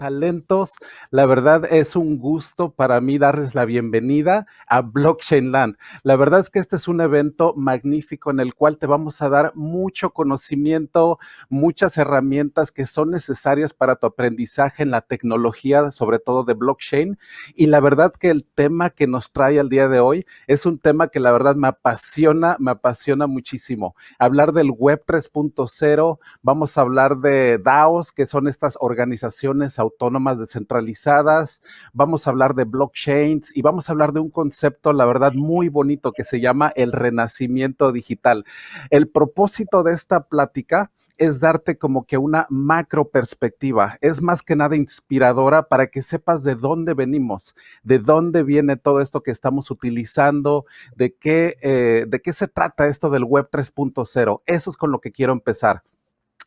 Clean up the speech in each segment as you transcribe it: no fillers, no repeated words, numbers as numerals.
talentos. La verdad es un gusto para mí darles la bienvenida a Blockchain Land. La verdad es que este es un evento magnífico en el cual te vamos a dar mucho conocimiento, muchas herramientas que son necesarias para tu aprendizaje en la tecnología, sobre todo de blockchain. Y la verdad que el tema que nos trae al día de hoy es un tema que la verdad me apasiona muchísimo. Hablar del Web 3.0, vamos a hablar de DAOs, que son estas organizaciones autónomas descentralizadas, vamos a hablar de blockchains y vamos a hablar de un concepto, la verdad, muy bonito que se llama el renacimiento digital. El propósito de esta plática es darte como que una macro perspectiva, es más que nada inspiradora para que sepas de dónde venimos, de dónde viene todo esto que estamos utilizando, de qué se trata esto del Web 3.0. Eso es con lo que quiero empezar.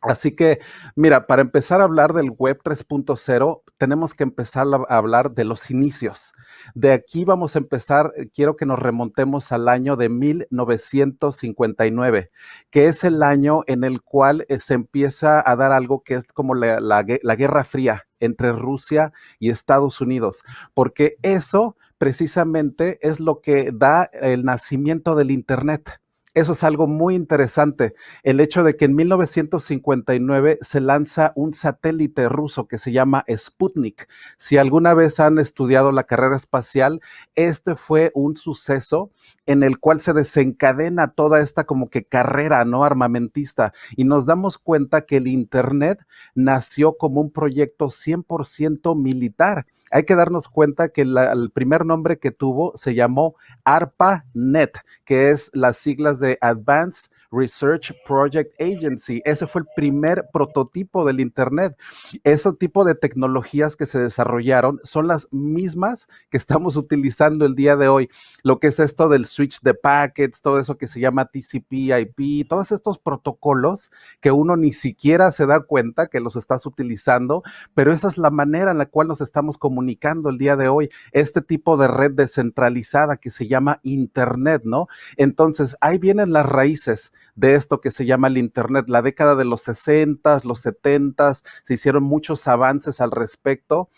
Así que, mira, para empezar a hablar del Web 3.0, tenemos que empezar a hablar de los inicios. De aquí vamos a empezar, quiero que nos remontemos al año de 1959, que es el año en el cual se empieza a dar algo que es como la Guerra Fría entre Rusia y Estados Unidos, porque eso precisamente es lo que da el nacimiento del Internet. Eso es algo muy interesante, el hecho de que en 1959 se lanza un satélite ruso que se llama Sputnik. Si alguna vez han estudiado la carrera espacial, este fue un suceso en el cual se desencadena toda esta como que carrera, ¿no? Armamentista, y nos damos cuenta que el Internet nació como un proyecto 100% militar. Hay que darnos cuenta que el primer nombre que tuvo se llamó ARPANET, que es las siglas de Advanced Research Project Agency. Ese fue el primer prototipo del Internet. Ese tipo de tecnologías que se desarrollaron son las mismas que estamos utilizando el día de hoy. Lo que es esto del switch de packets, todo eso que se llama TCP/IP, todos estos protocolos que uno ni siquiera se da cuenta que los estás utilizando, pero esa es la manera en la cual nos estamos comunicando el día de hoy. Este tipo de red descentralizada que se llama Internet, ¿no? Entonces, ahí vienen las raíces de esto que se llama el Internet. La década de los 60, los 70, se hicieron muchos avances al respecto.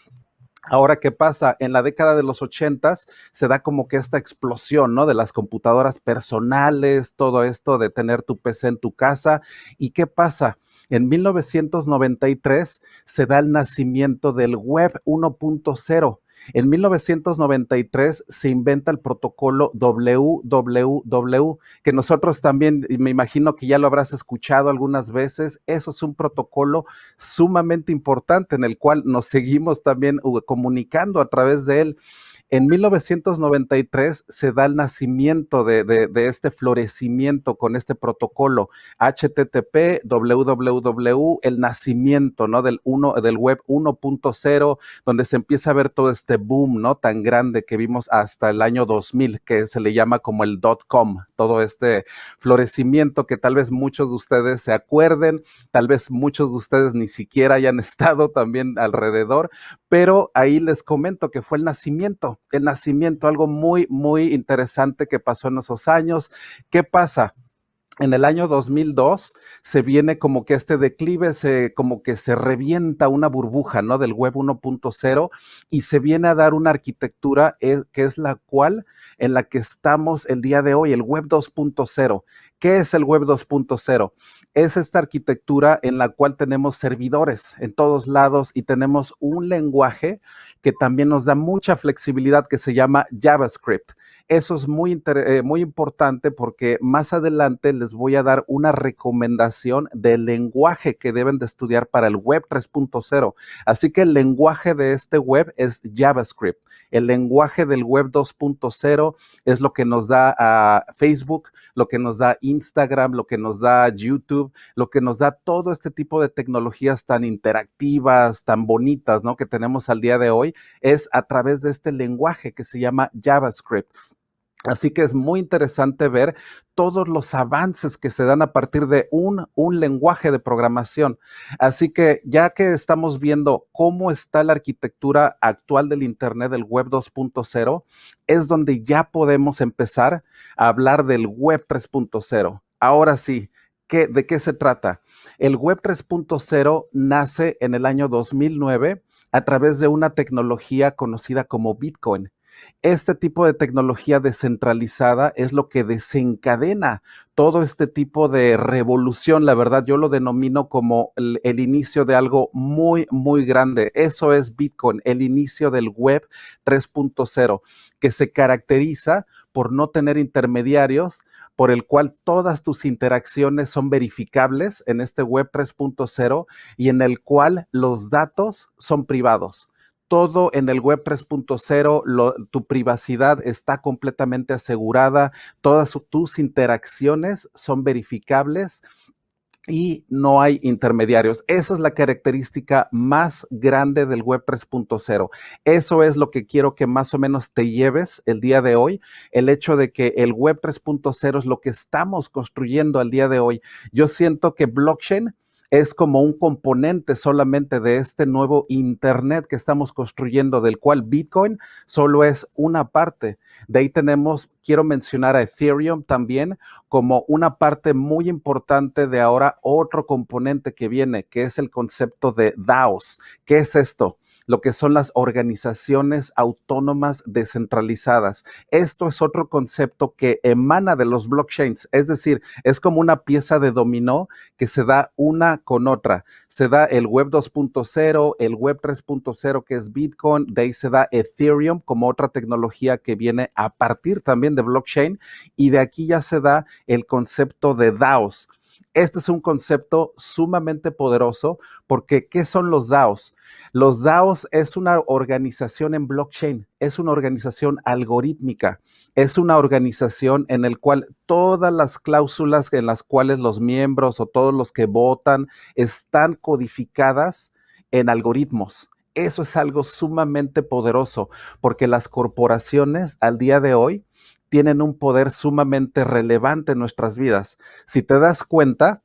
Ahora, ¿qué pasa? En la década de los 80 se da como que esta explosión, ¿no? De las computadoras personales, todo esto de tener tu PC en tu casa. ¿Y qué pasa? En 1993 se da el nacimiento del Web 1.0. En 1993 se inventa el protocolo WWW, que nosotros también, me imagino que ya lo habrás escuchado algunas veces. Eso es un protocolo sumamente importante en el cual nos seguimos también comunicando a través de él. En 1993 se da el nacimiento de este florecimiento con este protocolo HTTP, www, el nacimiento, ¿no? del Web 1.0, donde se empieza a ver todo este boom, ¿no? Tan grande que vimos hasta el año 2000, que se le llama como el .com, todo este florecimiento que tal vez muchos de ustedes se acuerden, tal vez muchos de ustedes ni siquiera hayan estado también alrededor, pero ahí les comento que fue el nacimiento, algo muy, muy interesante que pasó en esos años. ¿Qué pasa? En el año 2002 se viene como que este declive, como que se revienta una burbuja, ¿no? Del Web 1.0 y se viene a dar una arquitectura que es en la que estamos el día de hoy, el Web 2.0. ¿Qué es el Web 2.0? Es esta arquitectura en la cual tenemos servidores en todos lados y tenemos un lenguaje que también nos da mucha flexibilidad que se llama JavaScript. Eso es muy importante porque más adelante les voy a dar una recomendación del lenguaje que deben de estudiar para el Web 3.0. Así que el lenguaje de este web es JavaScript. El lenguaje del Web 2.0 es lo que nos da Facebook, lo que nos da Instagram, lo que nos da YouTube, lo que nos da todo este tipo de tecnologías tan interactivas, tan bonitas, ¿no? Que tenemos al día de hoy, es a través de este lenguaje que se llama JavaScript. Así que es muy interesante ver todos los avances que se dan a partir de un lenguaje de programación. Así que ya que estamos viendo cómo está la arquitectura actual del Internet, del Web 2.0, es donde ya podemos empezar a hablar del Web 3.0. Ahora sí, ¿de qué se trata? El Web 3.0 nace en el año 2009 a través de una tecnología conocida como Bitcoin. Este tipo de tecnología descentralizada es lo que desencadena todo este tipo de revolución. La verdad, yo lo denomino como el inicio de algo muy, muy grande. Eso es Bitcoin, el inicio del web 3.0, que se caracteriza por no tener intermediarios, por el cual todas tus interacciones son verificables en este web 3.0 y en el cual los datos son privados. Todo en el web 3.0, tu privacidad está completamente asegurada, todas tus interacciones son verificables y no hay intermediarios. Esa es la característica más grande del web 3.0. Eso es lo que quiero que más o menos te lleves el día de hoy, el hecho de que el web 3.0 es lo que estamos construyendo al día de hoy. Yo siento que blockchain es como un componente solamente de este nuevo Internet que estamos construyendo, del cual Bitcoin solo es una parte. De ahí tenemos, quiero mencionar a Ethereum también como una parte muy importante de ahora otro componente que viene, que es el concepto de DAOs. ¿Qué es esto? Lo que son las organizaciones autónomas descentralizadas. Esto es otro concepto que emana de los blockchains, es decir, es como una pieza de dominó que se da una con otra. Se da el web 2.0, el web 3.0 que es Bitcoin, de ahí se da Ethereum como otra tecnología que viene a partir también de blockchain y de aquí ya se da el concepto de DAOs. Este es un concepto sumamente poderoso porque ¿qué son los DAOs? Los DAOs es una organización en blockchain, es una organización algorítmica, es una organización en la cual todas las cláusulas en las cuales los miembros o todos los que votan están codificadas en algoritmos. Eso es algo sumamente poderoso porque las corporaciones al día de hoy tienen un poder sumamente relevante en nuestras vidas. Si te das cuenta,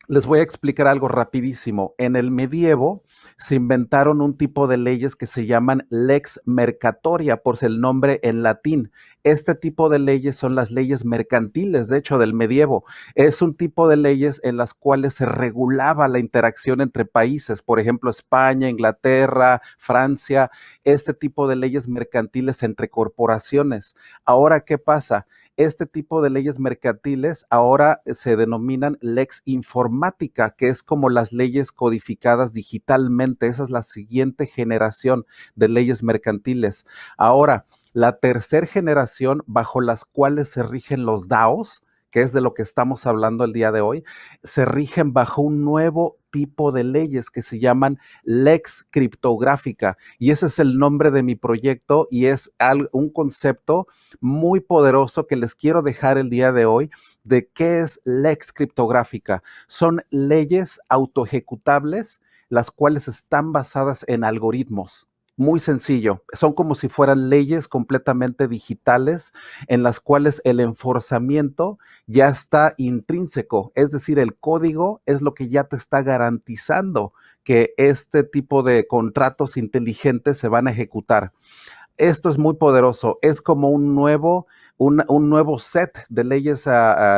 les voy a explicar algo rapidísimo. En el medievo se inventaron un tipo de leyes que se llaman lex mercatoria, por el nombre en latín. Este tipo de leyes son las leyes mercantiles, de hecho, del medievo. Es un tipo de leyes en las cuales se regulaba la interacción entre países, por ejemplo, España, Inglaterra, Francia, este tipo de leyes mercantiles entre corporaciones. Ahora, ¿qué pasa? Este tipo de leyes mercantiles ahora se denominan lex informática, que es como las leyes codificadas digitalmente. Esa es la siguiente generación de leyes mercantiles. Ahora, la tercera generación bajo las cuales se rigen los DAOs, que es de lo que estamos hablando el día de hoy, se rigen bajo un nuevo tipo de leyes que se llaman lex criptográfica. Y ese es el nombre de mi proyecto y es un concepto muy poderoso que les quiero dejar el día de hoy de qué es lex criptográfica. Son leyes autoejecutables, las cuales están basadas en algoritmos. Muy sencillo, son como si fueran leyes completamente digitales en las cuales el enforzamiento ya está intrínseco, es decir, el código es lo que ya te está garantizando que este tipo de contratos inteligentes se van a ejecutar. Esto es muy poderoso, es como un nuevo set de leyes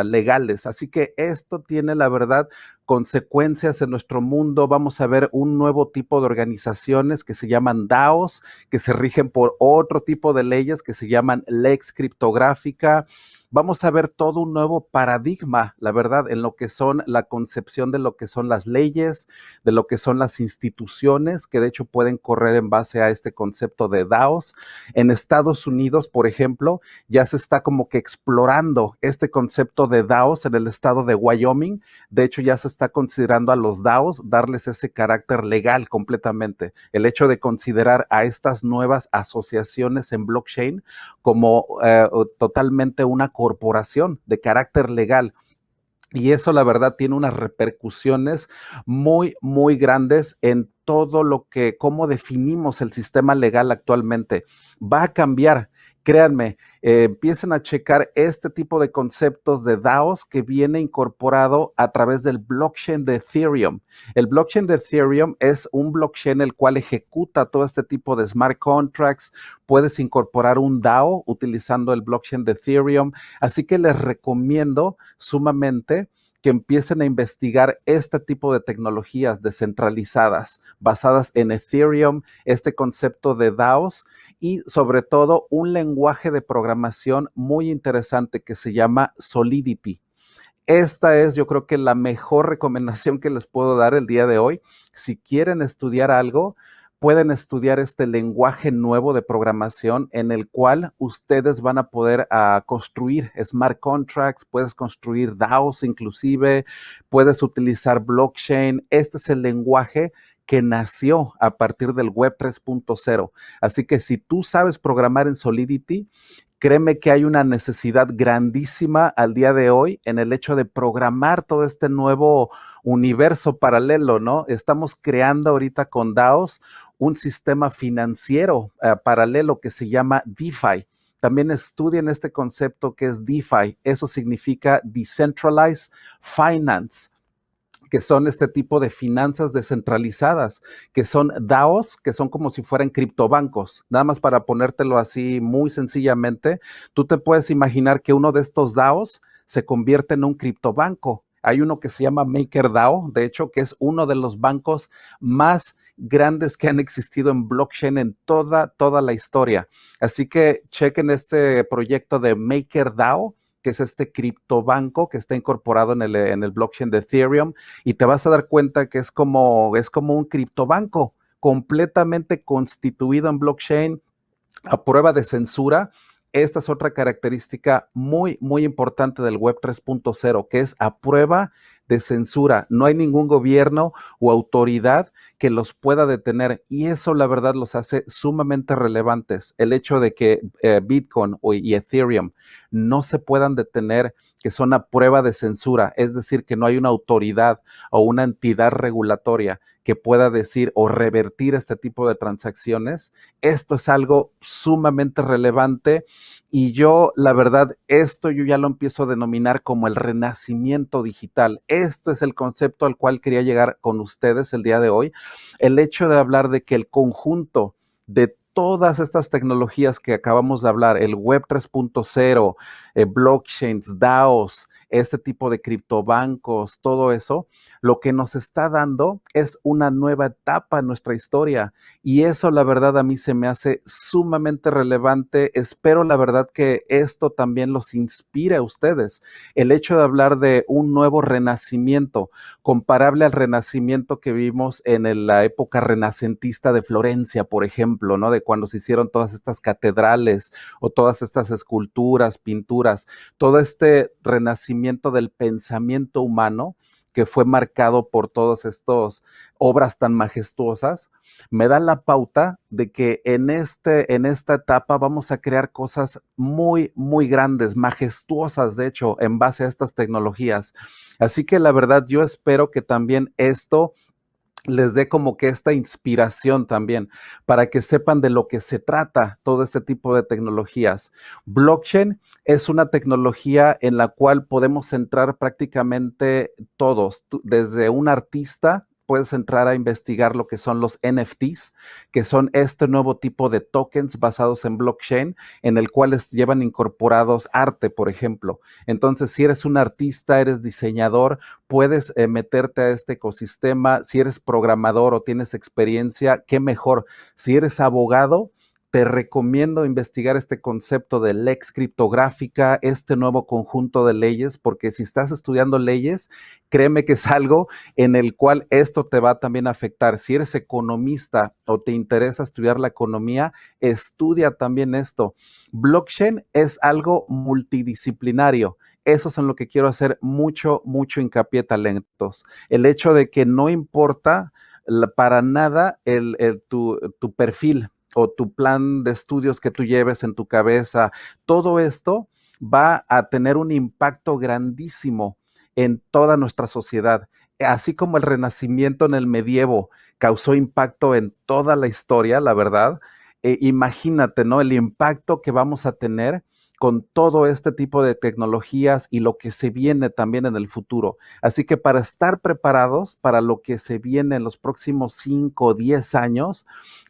legales, así que esto tiene la verdad consecuencias en nuestro mundo. Vamos a ver un nuevo tipo de organizaciones que se llaman DAOs, que se rigen por otro tipo de leyes que se llaman lex criptográfica. Vamos a ver todo un nuevo paradigma, la verdad, en lo que son la concepción de lo que son las leyes, de lo que son las instituciones, que de hecho pueden correr en base a este concepto de DAOs. En Estados Unidos, por ejemplo, ya se está como que explorando este concepto de DAOs en el estado de Wyoming. De hecho, ya se está considerando a los DAOs darles ese carácter legal completamente. El hecho de considerar a estas nuevas asociaciones en blockchain como totalmente una corporación de carácter legal. Y eso, la verdad, tiene unas repercusiones muy, muy grandes en todo lo que, cómo definimos el sistema legal actualmente. Va a cambiar, créanme, empiecen a checar este tipo de conceptos de DAOs que viene incorporado a través del blockchain de Ethereum. El blockchain de Ethereum es un blockchain el cual ejecuta todo este tipo de smart contracts. Puedes incorporar un DAO utilizando el blockchain de Ethereum. Así que les recomiendo sumamente que empiecen a investigar este tipo de tecnologías descentralizadas, basadas en Ethereum, este concepto de DAOs y sobre todo un lenguaje de programación muy interesante que se llama Solidity. Esta es, yo creo que la mejor recomendación que les puedo dar el día de hoy. Si quieren estudiar algo, pueden estudiar este lenguaje nuevo de programación en el cual ustedes van a poder construir smart contracts, puedes construir DAOs inclusive, puedes utilizar blockchain. Este es el lenguaje que nació a partir del Web 3.0. Así que si tú sabes programar en Solidity, créeme que hay una necesidad grandísima al día de hoy en el hecho de programar todo este nuevo universo paralelo, ¿no? Estamos creando ahorita con DAOs un sistema financiero paralelo que se llama DeFi. También estudien este concepto que es DeFi. Eso significa Decentralized Finance, que son este tipo de finanzas descentralizadas, que son DAOs, que son como si fueran criptobancos. Nada más para ponértelo así muy sencillamente, tú te puedes imaginar que uno de estos DAOs se convierte en un criptobanco. Hay uno que se llama MakerDAO, de hecho, que es uno de los bancos más grandes que han existido en blockchain en toda la historia. Así que chequen este proyecto de MakerDAO, que es este criptobanco que está incorporado en el blockchain de Ethereum, y te vas a dar cuenta que es como un criptobanco completamente constituido en blockchain a prueba de censura. Esta es otra característica muy importante del Web 3.0, que es a prueba de censura. No hay ningún gobierno o autoridad que los pueda detener y eso la verdad los hace sumamente relevantes. El hecho de que Bitcoin y Ethereum no se puedan detener, que son a prueba de censura, es decir, que no hay una autoridad o una entidad regulatoria que pueda decir o revertir este tipo de transacciones. Esto es algo sumamente relevante y yo, la verdad, esto yo ya lo empiezo a denominar como el renacimiento digital. Este es el concepto al cual quería llegar con ustedes el día de hoy. El hecho de hablar de que el conjunto de todas estas tecnologías que acabamos de hablar, el Web 3.0, blockchains, DAOs, este tipo de criptobancos, todo eso, lo que nos está dando es una nueva etapa en nuestra historia. Y eso, la verdad, a mí se me hace sumamente relevante. Espero, la verdad, que esto también los inspire a ustedes. El hecho de hablar de un nuevo renacimiento, comparable al renacimiento que vimos en la época renacentista de Florencia, por ejemplo, ¿no? De cuando se hicieron todas estas catedrales o todas estas esculturas, pinturas, todo este renacimiento del pensamiento humano que fue marcado por todas estas obras tan majestuosas, me da la pauta de que en esta etapa vamos a crear cosas muy grandes, majestuosas, de hecho, en base a estas tecnologías. Así que la verdad, yo espero que también esto les dé como que esta inspiración también para que sepan de lo que se trata todo este tipo de tecnologías. Blockchain es una tecnología en la cual podemos entrar prácticamente todos, desde un artista. Puedes entrar a investigar lo que son los NFTs, que son este nuevo tipo de tokens basados en blockchain, en el cual llevan incorporados arte, por ejemplo. Entonces, si eres un artista, eres diseñador, puedes meterte a este ecosistema. Si eres programador o tienes experiencia, qué mejor. Si eres abogado, te recomiendo investigar este concepto de lex criptográfica, este nuevo conjunto de leyes, porque si estás estudiando leyes, créeme que es algo en el cual esto te va también a afectar. Si eres economista o te interesa estudiar la economía, estudia también esto. Blockchain es algo multidisciplinario. Eso es en lo que quiero hacer mucho hincapié, talentos. El hecho de que no importa para nada tu perfil o tu plan de estudios que tú lleves en tu cabeza, todo esto va a tener un impacto grandísimo en toda nuestra sociedad. Así como el Renacimiento en el medievo causó impacto en toda la historia, la verdad, imagínate, ¿no? El impacto que vamos a tener con todo este tipo de tecnologías y lo que se viene también en el futuro. Así que para estar preparados para lo que se viene en los próximos 5 o 10 años,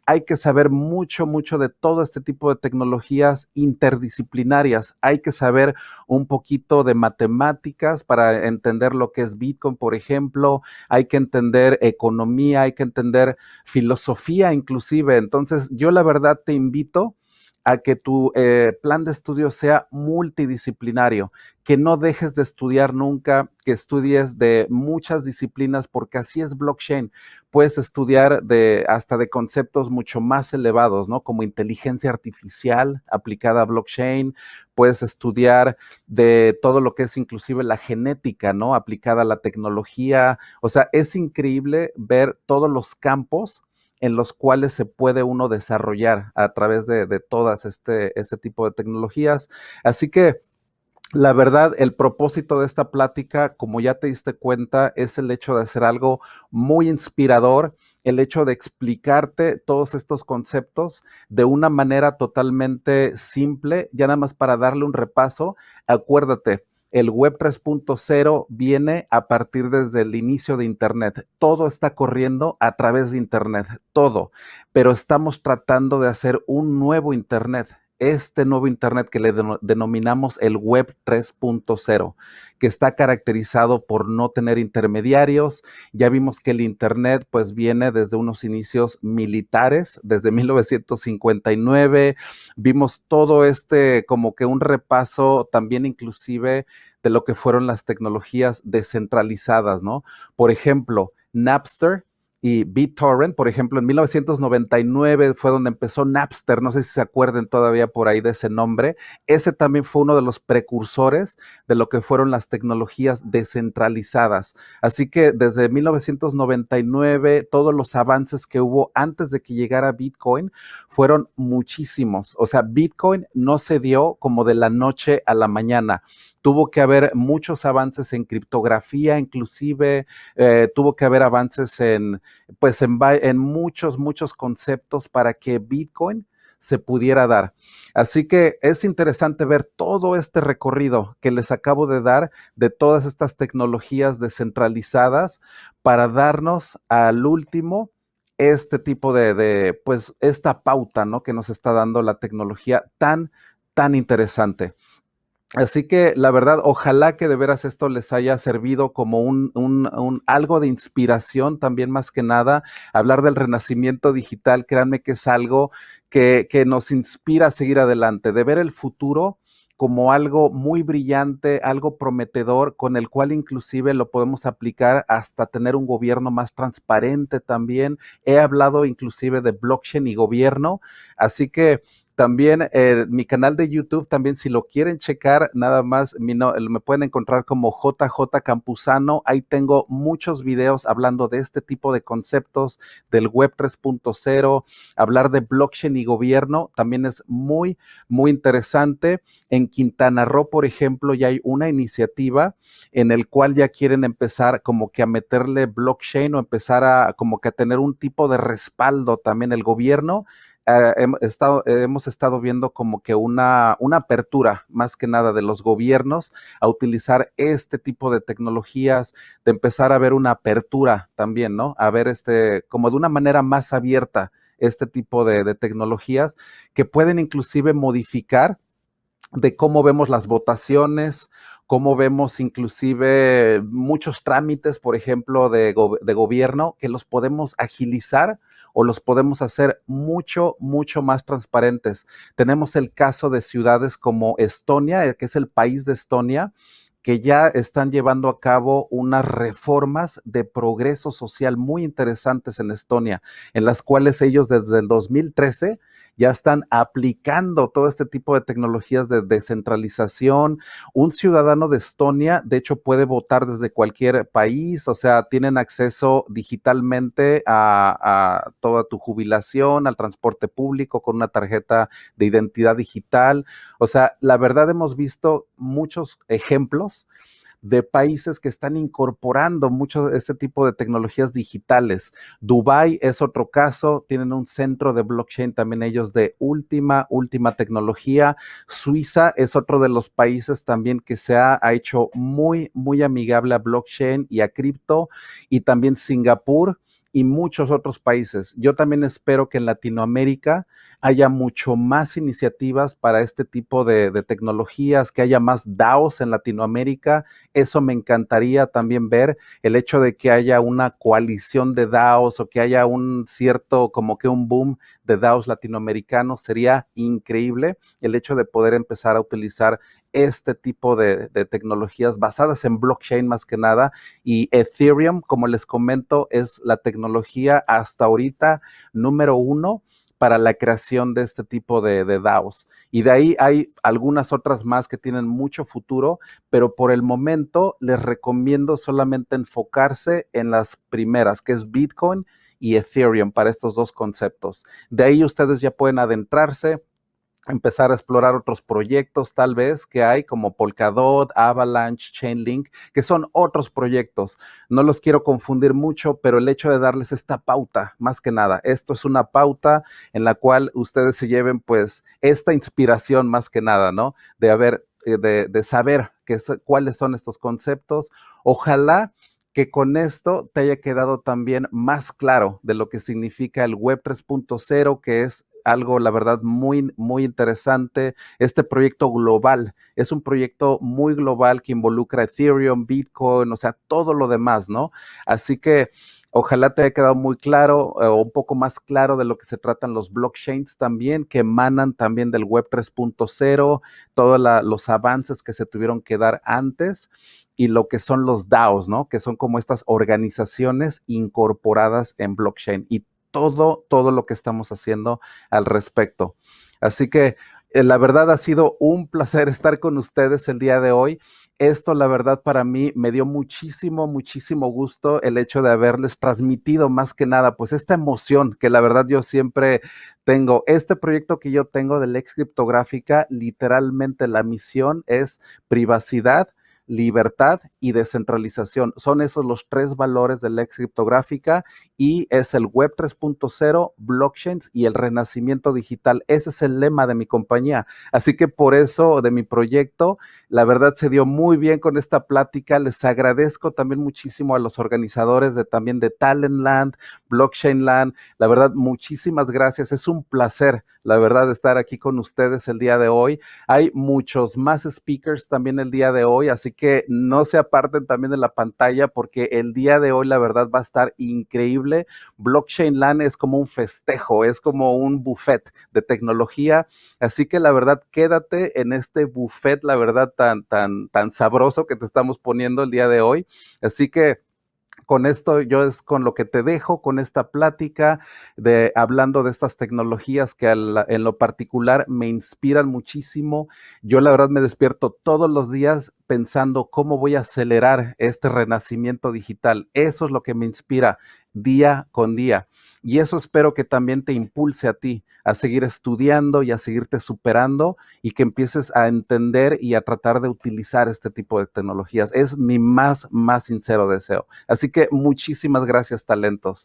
hay que saber mucho, mucho de todo este tipo de tecnologías interdisciplinarias. Hay que saber un poquito de matemáticas para entender lo que es Bitcoin, por ejemplo. Hay que entender economía, hay que entender filosofía inclusive. Entonces, yo la verdad te invito a que tu plan de estudio sea multidisciplinario, que no dejes de estudiar nunca, que estudies de muchas disciplinas, porque así es blockchain. Puedes estudiar hasta de conceptos mucho más elevados, ¿no? Como inteligencia artificial aplicada a blockchain. Puedes estudiar de todo lo que es inclusive la genética, ¿no? Aplicada a la tecnología. O sea, es increíble ver todos los campos en los cuales se puede uno desarrollar a través de todas este tipo de tecnologías. Así que la verdad, el propósito de esta plática, como ya te diste cuenta, es el hecho de hacer algo muy inspirador, el hecho de explicarte todos estos conceptos de una manera totalmente simple, ya nada más para darle un repaso. Acuérdate, el Web 3.0 viene a partir desde el inicio de Internet. Todo está corriendo a través de Internet, todo, pero estamos tratando de hacer un nuevo Internet, este nuevo Internet que le denominamos el Web 3.0, que está caracterizado por no tener intermediarios. Ya vimos que el Internet pues viene desde unos inicios militares, desde 1959. Vimos todo como que un repaso también inclusive de lo que fueron las tecnologías descentralizadas, ¿no? Por ejemplo, Napster y BitTorrent, por ejemplo, en 1999 fue donde empezó Napster, no sé si se acuerden todavía por ahí de ese nombre. Ese también fue uno de los precursores de lo que fueron las tecnologías descentralizadas. Así que desde 1999, todos los avances que hubo antes de que llegara Bitcoin fueron muchísimos. O sea, Bitcoin no se dio como de la noche a la mañana. Tuvo que haber muchos avances en criptografía, inclusive tuvo que haber avances en muchos, muchos conceptos para que Bitcoin se pudiera dar. Así que es interesante ver todo este recorrido que les acabo de dar de todas estas tecnologías descentralizadas para darnos al último este tipo pues esta pauta, ¿no? Que nos está dando la tecnología tan interesante. Así que la verdad, ojalá que de veras esto les haya servido como algo de inspiración también más que nada. Hablar del renacimiento digital, créanme que es algo que nos inspira a seguir adelante, de ver el futuro como algo muy brillante, algo prometedor, con el cual inclusive lo podemos aplicar hasta tener un gobierno más transparente también. He hablado inclusive de blockchain y gobierno, así que también mi canal de YouTube, también si lo quieren checar, nada más me pueden encontrar como JJ Campuzano. Ahí tengo muchos videos hablando de este tipo de conceptos del Web 3.0. Hablar de blockchain y gobierno también es muy, muy interesante. En Quintana Roo, por ejemplo, ya hay una iniciativa en el cual ya quieren empezar como que a meterle blockchain o empezar a como que a tener un tipo de respaldo también el gobierno. Hemos estado viendo como que una apertura más que nada de los gobiernos a utilizar este tipo de tecnologías, de empezar a ver una apertura también, ¿no? A ver como de una manera más abierta este tipo de tecnologías que pueden inclusive modificar de cómo vemos las votaciones, cómo vemos inclusive muchos trámites, por ejemplo, de gobierno, que los podemos agilizar o los podemos hacer mucho, mucho más transparentes. Tenemos el caso de ciudades como Estonia, que es el país de Estonia, que ya están llevando a cabo unas reformas de progreso social muy interesantes en Estonia, en las cuales ellos desde el 2013 ya están aplicando todo este tipo de tecnologías de descentralización. Un ciudadano de Estonia, de hecho, puede votar desde cualquier país, o sea, tienen acceso digitalmente a toda tu jubilación, al transporte público con una tarjeta de identidad digital. O sea, la verdad hemos visto muchos ejemplos de países que están incorporando mucho de este tipo de tecnologías digitales. Dubái es otro caso, tienen un centro de blockchain también ellos de última tecnología. Suiza es otro de los países también que ha hecho muy amigable a blockchain y a cripto, y también Singapur y muchos otros países. Yo también espero que en Latinoamérica haya mucho más iniciativas para este tipo de tecnologías, que haya más DAOs en Latinoamérica. Eso me encantaría también ver, el hecho de que haya una coalición de DAOs o que haya un cierto, como que un boom de DAOs latinoamericanos, sería increíble el hecho de poder empezar a utilizar este tipo de tecnologías basadas en blockchain más que nada. Y Ethereum, como les comento, es la tecnología hasta ahorita número uno para la creación de este tipo de DAOs. Y de ahí hay algunas otras más que tienen mucho futuro, pero por el momento les recomiendo solamente enfocarse en las primeras, que es Bitcoin y Ethereum, para estos dos conceptos. De ahí ustedes ya pueden adentrarse, empezar a explorar otros proyectos tal vez que hay, como Polkadot, Avalanche, Chainlink, que son otros proyectos. No los quiero confundir mucho, pero el hecho de darles esta pauta, más que nada, esto es una pauta en la cual ustedes se lleven pues esta inspiración más que nada, ¿no? De saber cuáles son estos conceptos. Ojalá que con esto te haya quedado también más claro de lo que significa el Web 3.0, que es algo, la verdad, muy interesante. Este proyecto global es un proyecto muy global que involucra Ethereum, Bitcoin, o sea, todo lo demás, ¿no? Así que ojalá te haya quedado muy claro, o un poco más claro de lo que se tratan los blockchains también, que emanan también del Web 3.0, todos los avances que se tuvieron que dar antes, y lo que son los DAOs, ¿no? Que son como estas organizaciones incorporadas en blockchain, y todo lo que estamos haciendo al respecto. Así que la verdad ha sido un placer estar con ustedes el día de hoy. Esto, la verdad, para mí me dio muchísimo gusto el hecho de haberles transmitido más que nada, pues esta emoción que la verdad yo siempre tengo. Este proyecto que yo tengo de Lex Criptográfica, literalmente la misión es privacidad, libertad y descentralización. Son esos los tres valores de Lex Criptográfica, y es el Web 3.0, blockchains y el renacimiento digital. Ese es el lema de mi compañía. Así que por eso, de mi proyecto, la verdad se dio muy bien con esta plática. Les agradezco también muchísimo a los organizadores también de Talentland, Blockchainland. La verdad, muchísimas gracias. Es un placer, la verdad, estar aquí con ustedes el día de hoy. Hay muchos más speakers también el día de hoy, así que no se aparten también de la pantalla, porque el día de hoy la verdad va a estar increíble. Blockchain LAN es como un festejo, es como un buffet de tecnología, así que la verdad quédate en este buffet, la verdad tan sabroso que te estamos poniendo el día de hoy. Así que con esto yo es con lo que te dejo, con esta plática hablando de estas tecnologías que en lo particular me inspiran muchísimo. Yo la verdad me despierto todos los días pensando cómo voy a acelerar este renacimiento digital. Eso es lo que me inspira día con día. Y eso espero que también te impulse a ti a seguir estudiando y a seguirte superando, y que empieces a entender y a tratar de utilizar este tipo de tecnologías. Es mi más sincero deseo. Así que muchísimas gracias, talentos.